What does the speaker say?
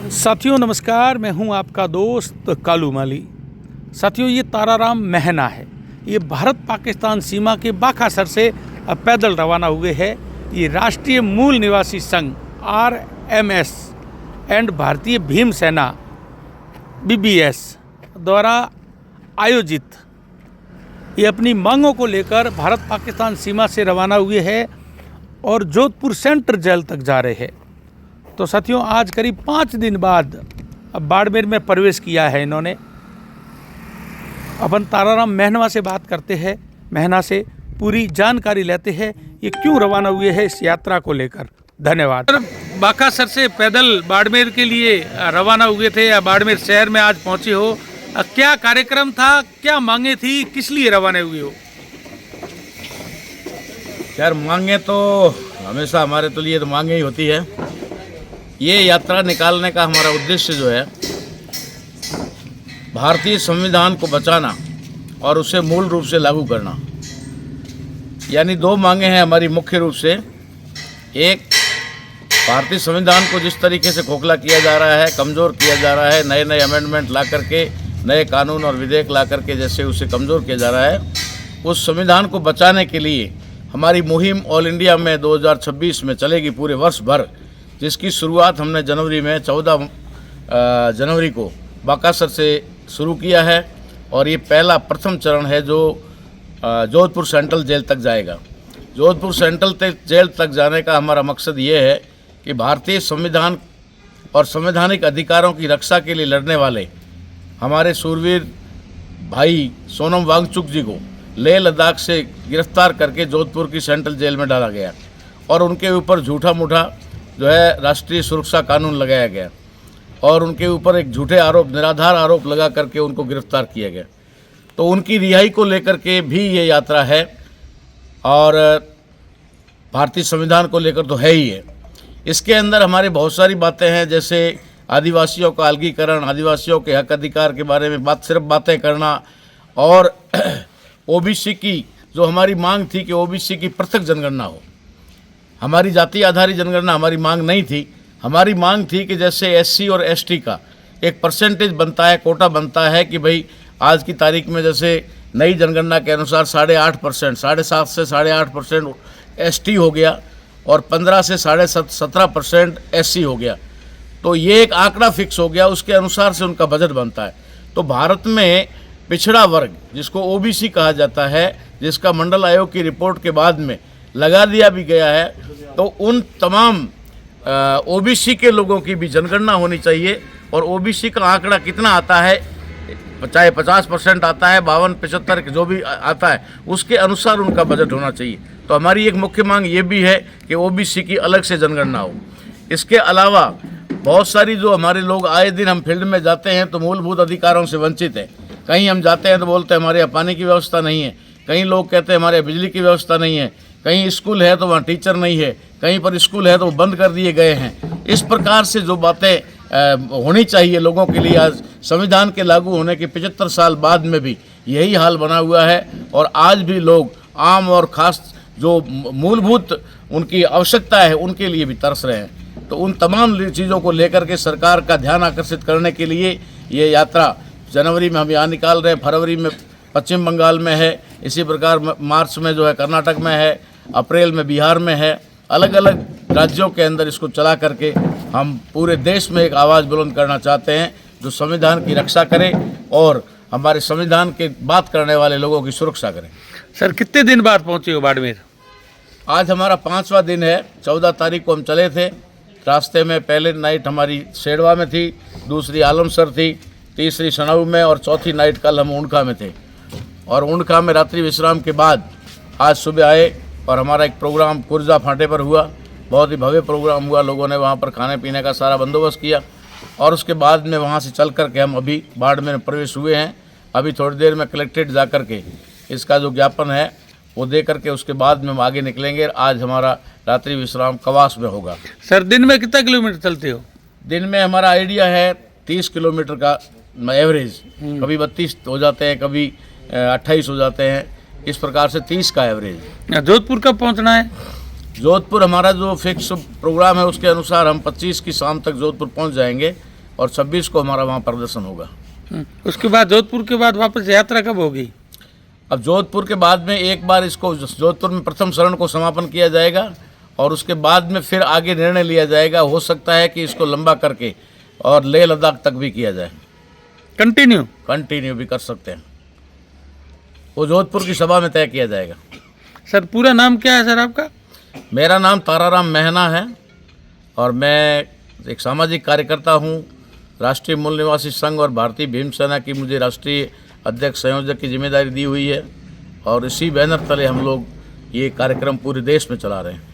साथियों नमस्कार, मैं हूं आपका दोस्त कालू माली। साथियों, ये ताराराम महना है। ये भारत पाकिस्तान सीमा के बाकासर से पैदल रवाना हुए हैं। ये राष्ट्रीय मूल निवासी संघ RMS एंड भारतीय भीम सेना BBS द्वारा आयोजित ये अपनी मांगों को लेकर भारत पाकिस्तान सीमा से रवाना हुए हैं और जोधपुर सेंट्रल जेल तक जा रहे हैं। तो साथियों, आज करीब 5 दिन बाद अब बाड़मेर में प्रवेश किया है इन्होंने। अपन ताराराम महनवा से बात करते हैं, महना से पूरी जानकारी लेते हैं ये क्यों रवाना हुए हैं इस यात्रा को लेकर। धन्यवाद। बाकासर से पैदल बाड़मेर के लिए रवाना हुए थे या बाड़मेर शहर में आज पहुंचे हो, क्या कार्यक्रम था, क्या मांगे थी, किस लिए रवाना हुए हो? यार, मांगे तो हमेशा हमारे तो लिए तो मांगे ही होती है। ये यात्रा निकालने का हमारा उद्देश्य जो है, भारतीय संविधान को बचाना और उसे मूल रूप से लागू करना। यानी 2 मांगे हैं हमारी मुख्य रूप से। एक, भारतीय संविधान को जिस तरीके से खोखला किया जा रहा है, कमज़ोर किया जा रहा है, नए नए अमेंडमेंट ला करके, नए कानून और विधेयक ला करके जैसे उसे कमज़ोर किया जा रहा है, उस संविधान को बचाने के लिए हमारी मुहिम ऑल इंडिया में 2026 में चलेगी पूरे वर्ष भर, जिसकी शुरुआत हमने जनवरी में 14 जनवरी को बाकासर से शुरू किया है। और ये प्रथम चरण है जो जोधपुर सेंट्रल जेल तक जाएगा। जोधपुर सेंट्रल जेल तक जाने का हमारा मकसद ये है कि भारतीय संविधान और संवैधानिक अधिकारों की रक्षा के लिए लड़ने वाले हमारे सूरवीर भाई सोनम वांगचुक जी को लेह लद्दाख से गिरफ्तार करके जोधपुर की सेंट्रल जेल में डाला गया और उनके ऊपर झूठा मूठा जो है राष्ट्रीय सुरक्षा कानून लगाया गया और उनके ऊपर एक झूठे आरोप, निराधार आरोप लगा करके उनको गिरफ्तार किया गया। तो उनकी रिहाई को लेकर के भी ये यात्रा है और भारतीय संविधान को लेकर तो है ही है। इसके अंदर हमारे बहुत सारी बातें हैं, जैसे आदिवासियों का अलगीकरण, आदिवासियों के हक अधिकार के बारे में सिर्फ बातें करना और OBC की जो हमारी मांग थी कि OBC की पृथक जनगणना हो। हमारी जाति आधारित जनगणना हमारी मांग नहीं थी। हमारी मांग थी कि जैसे SC और ST का एक परसेंटेज बनता है, कोटा बनता है कि भाई आज की तारीख में जैसे नई जनगणना के अनुसार 8.5%, 7.5 से 8.5% ST हो गया और 15 से 17.5% SC हो गया। तो ये एक आंकड़ा फिक्स हो गया, उसके अनुसार से उनका बजट बनता है। तो भारत में पिछड़ा वर्ग, जिसको OBC कहा जाता है, जिसका मंडल आयोग की रिपोर्ट के बाद में लगा दिया भी गया है, तो उन तमाम OBC के लोगों की भी जनगणना होनी चाहिए। और OBC का आंकड़ा कितना आता है, चाहे 50% आता है, 52-75 जो भी आता है, उसके अनुसार उनका बजट होना चाहिए। तो हमारी एक मुख्य मांग ये भी है कि OBC की अलग से जनगणना हो। इसके अलावा बहुत सारी जो हमारे लोग आए दिन हम फील्ड में जाते हैं तो मूलभूत अधिकारों से वंचित हैं। कहीं हम जाते हैं तो बोलते हैं हमारे यहाँ पानी की व्यवस्था नहीं है, कहीं लोग कहते हैं हमारे यहाँ बिजली की व्यवस्था नहीं है, कहीं स्कूल है तो वहाँ टीचर नहीं है, कहीं पर स्कूल है तो वो बंद कर दिए गए हैं। इस प्रकार से जो बातें होनी चाहिए लोगों के लिए, आज संविधान के लागू होने के 75 साल बाद में भी यही हाल बना हुआ है। और आज भी लोग आम और ख़ास जो मूलभूत उनकी आवश्यकता है उनके लिए भी तरस रहे हैं। तो उन तमाम चीज़ों को लेकर के सरकार का ध्यान आकर्षित करने के लिए ये यात्रा जनवरी में हम यहाँ निकाल रहे हैं। फरवरी में पश्चिम बंगाल में है, इसी प्रकार मार्च में जो है कर्नाटक में है, अप्रैल में बिहार में है। अलग अलग राज्यों के अंदर इसको चला करके हम पूरे देश में एक आवाज़ बुलंद करना चाहते हैं जो संविधान की रक्षा करे और हमारे संविधान के बात करने वाले लोगों की सुरक्षा करें। सर, कितने दिन बाद पहुंचे हो बाड़मेर? आज हमारा 5वां दिन है। 14 तारीख को हम चले थे। रास्ते में पहले नाइट हमारी सेडवा में थी, दूसरी आलमसर थी, तीसरी सनाऊ में और चौथी नाइट कल हम ऊंडका में थे। और ऊंडका में रात्रि विश्राम के बाद आज सुबह आए और हमारा एक प्रोग्राम कुर्जा फाटे पर हुआ। बहुत ही भव्य प्रोग्राम हुआ, लोगों ने वहाँ पर खाने पीने का सारा बंदोबस्त किया और उसके बाद में वहाँ से चल कर के हम अभी बाड़मेर में प्रवेश हुए हैं। अभी थोड़ी देर में कलेक्ट्रेट जा कर के इसका जो ज्ञापन है वो दे करके उसके बाद में हम आगे निकलेंगे। आज हमारा रात्रि विश्राम कवास में होगा। सर, दिन में कितना किलोमीटर चलते हो? दिन में हमारा आइडिया है 30 किलोमीटर का एवरेज। कभी 32 हो जाते हैं, कभी 28 हो जाते हैं, इस प्रकार से 30 का एवरेज। जोधपुर कब पहुंचना है? जोधपुर हमारा जो फिक्स प्रोग्राम है उसके अनुसार हम 25 की शाम तक जोधपुर पहुंच जाएंगे और 26 को हमारा वहाँ प्रदर्शन होगा। उसके बाद जोधपुर के बाद वापस यात्रा कब होगी? अब जोधपुर के बाद में एक बार इसको जोधपुर में प्रथम चरण को समापन किया जाएगा और उसके बाद में फिर आगे निर्णय लिया जाएगा। हो सकता है कि इसको लंबा करके और लेह लद्दाख तक भी किया जाए। कंटिन्यू भी कर सकते हैं, वो जोधपुर की सभा में तय किया जाएगा। सर पूरा नाम क्या है सर आपका? मेरा नाम ताराराम महना है और मैं एक सामाजिक कार्यकर्ता हूँ। राष्ट्रीय मूल निवासी संघ और भारतीय भीम सेना की मुझे राष्ट्रीय अध्यक्ष संयोजक की जिम्मेदारी दी हुई है और इसी बैनर तले हम लोग ये कार्यक्रम पूरे देश में चला रहे हैं।